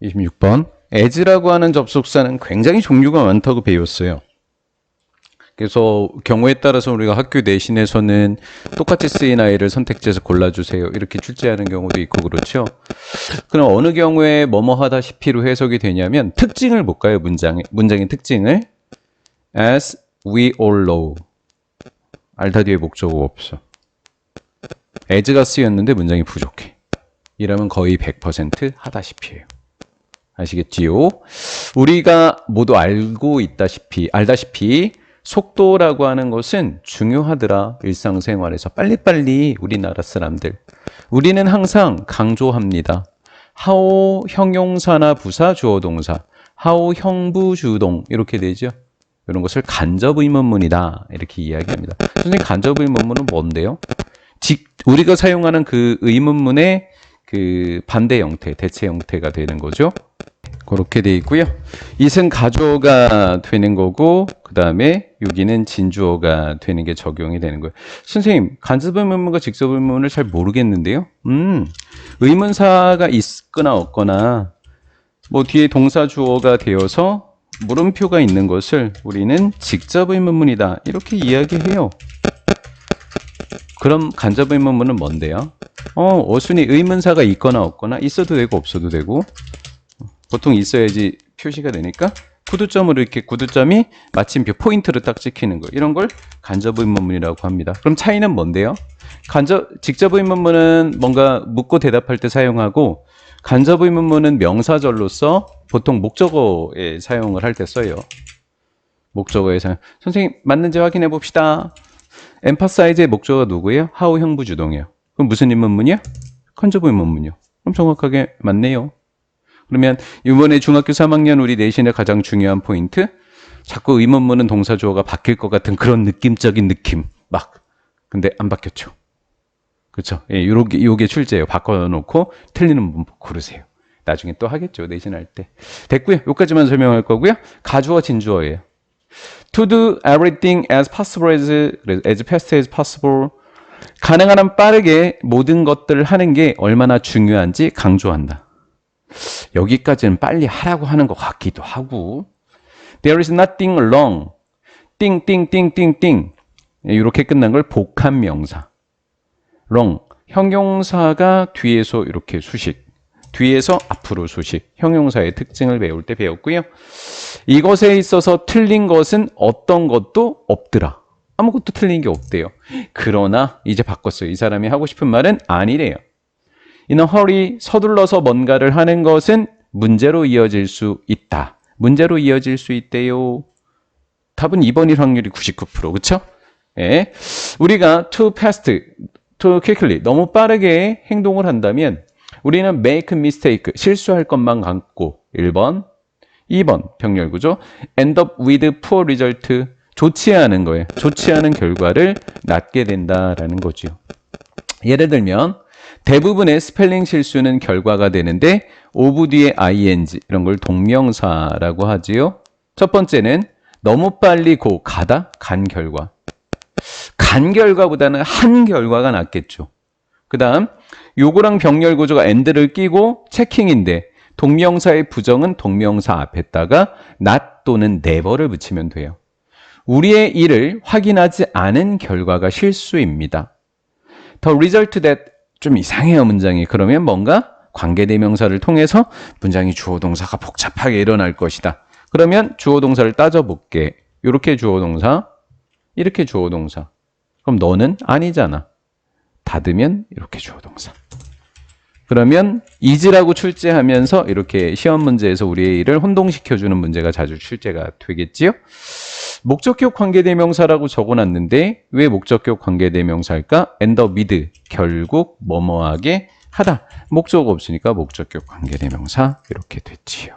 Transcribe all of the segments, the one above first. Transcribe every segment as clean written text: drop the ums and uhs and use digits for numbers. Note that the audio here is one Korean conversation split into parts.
26번. as라고 하는 접속사는 굉장히 종류가 많다고 배웠어요. 그래서 경우에 따라서 우리가 학교 내신에서는 똑같이 쓰인 아이를 선택지에서 골라주세요 이렇게 출제하는 경우도 있고 그렇죠. 그럼 어느 경우에 뭐뭐 하다시피로 해석이 되냐면 특징을 볼까요? 문장의 특징을. As we all know. 알다 뒤에 목적어가 없어. as가 쓰였는데 문장이 부족해. 이러면 거의 100% 하다시피예요. 아시겠지요? 우리가 모두 알다시피 속도라고 하는 것은 중요하더라. 일상생활에서 빨리빨리 우리나라 사람들. 우리는 항상 강조합니다. 하오 형용사나 부사 주어동사, 하오 형부주동 이렇게 되죠. 이런 것을 간접의문문이다 이렇게 이야기합니다. 선생님 간접의문문은 뭔데요? 우리가 사용하는 그 의문문의 그 반대 형태, 대체 형태가 되는 거죠. 그렇게 돼 있고요. 이은 가주어가 되는 거고 그 다음에 여기는 진주어가 되는 게 적용이 되는 거예요. 선생님 간접의문문과 직접의문문을 잘 모르겠는데요. 의문사가 있거나 없거나 뭐 뒤에 동사 주어가 되어서 물음표가 있는 것을 우리는 직접의문문이다 이렇게 이야기해요. 그럼 간접의문문은 뭔데요? 어순이 의문사가 있거나 없거나 있어도 되고 없어도 되고 보통 있어야지 표시가 되니까 구두점으로 이렇게 구두점이 마침표 포인트를 딱 찍히는 거 이런 걸 간접의문문이라고 합니다. 그럼 차이는 뭔데요? 직접의문문은 뭔가 묻고 대답할 때 사용하고 간접의문문은 명사절로서 보통 목적어에 사용을 할 때 써요. 목적어에 사용. 선생님 맞는지 확인해 봅시다. emphasize의 목적어가 누구예요? 하우 형부주동이에요. 그럼 무슨 의문문이야? 간접의문문이요. 그럼 정확하게 맞네요. 그러면 이번에 중학교 3학년 우리 내신의 가장 중요한 포인트 자꾸 의문문은 동사 주어가 바뀔 것 같은 그런 느낌적인 느낌 막 근데 안 바뀌었죠. 그렇죠? 예, 요게 출제예요. 바꿔놓고 틀리는 문법 고르세요. 나중에 또 하겠죠. 내신할 때. 됐고요. 여기까지만 설명할 거고요. 가주어 진주어예요. To do everything as possible as fast as possible. 가능한 한 빠르게 모든 것들을 하는 게 얼마나 중요한지 강조한다. 여기까지는 빨리 하라고 하는 것 같기도 하고 There is nothing wrong. 띵띵띵띵띵 이렇게 끝난 걸 복합명사. wrong. 형용사가 뒤에서 이렇게 수식. 뒤에서 앞으로 수식. 형용사의 특징을 배울 때 배웠고요. 이것에 있어서 틀린 것은 어떤 것도 없더라. 아무것도 틀린 게 없대요. 그러나 이제 바꿨어요. 이 사람이 하고 싶은 말은 아니래요. In a hurry, 서둘러서 뭔가를 하는 것은 문제로 이어질 수 있다. 문제로 이어질 수 있대요. 답은 2번일 확률이 99%. 그렇죠? 예. 우리가 too fast, too quickly, 너무 빠르게 행동을 한다면 우리는 make mistake, 실수할 것만 같고 1번, 2번 병렬구조 end up with poor result, 좋지 않은 거예요. 좋지 않은 결과를 낳게 된다라는 거죠. 예를 들면 대부분의 스펠링 실수는 결과가 되는데 of 뒤에 ing 이런 걸 동명사라고 하지요. 첫 번째는 너무 빨리 가다 간 결과. 간 결과보다는 한 결과가 낫겠죠. 그 다음 요거랑 병렬 구조가 and를 끼고 체킹인데 동명사의 부정은 동명사 앞에다가 not 또는 never를 붙이면 돼요. 우리의 일을 확인하지 않은 결과가 실수입니다. The result that 좀 이상해요 문장이. 그러면 뭔가 관계대명사를 통해서 문장이 주어동사가 복잡하게 일어날 것이다. 그러면 주어동사를 따져볼게. 이렇게 주어동사, 이렇게 주어동사. 그럼 너는 아니잖아. 닫으면 이렇게 주어동사. 그러면 is라고 출제하면서 이렇게 시험 문제에서 우리의 일을 혼동시켜주는 문제가 자주 출제가 되겠지요. 목적격 관계대명사라고 적어놨는데 왜 목적격 관계대명사일까? end up with, 결국 뭐뭐하게 하다. 목적어가 없으니까 목적격 관계대명사 이렇게 됐지요.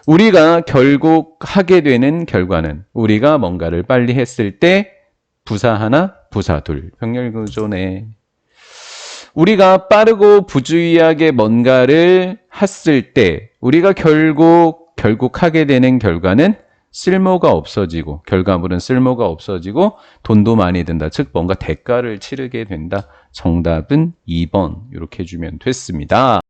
우리가 결국 하게 되는 결과는 우리가 뭔가를 빨리 했을 때 부사 하나, 부사 둘. 병렬구조네. 우리가 빠르고 부주의하게 뭔가를 했을 때 우리가 결국 하게 되는 결과는 쓸모가 없어지고 결과물은 쓸모가 없어지고 돈도 많이 든다. 즉 뭔가 대가를 치르게 된다. 정답은 2번 이렇게 해주면 됐습니다.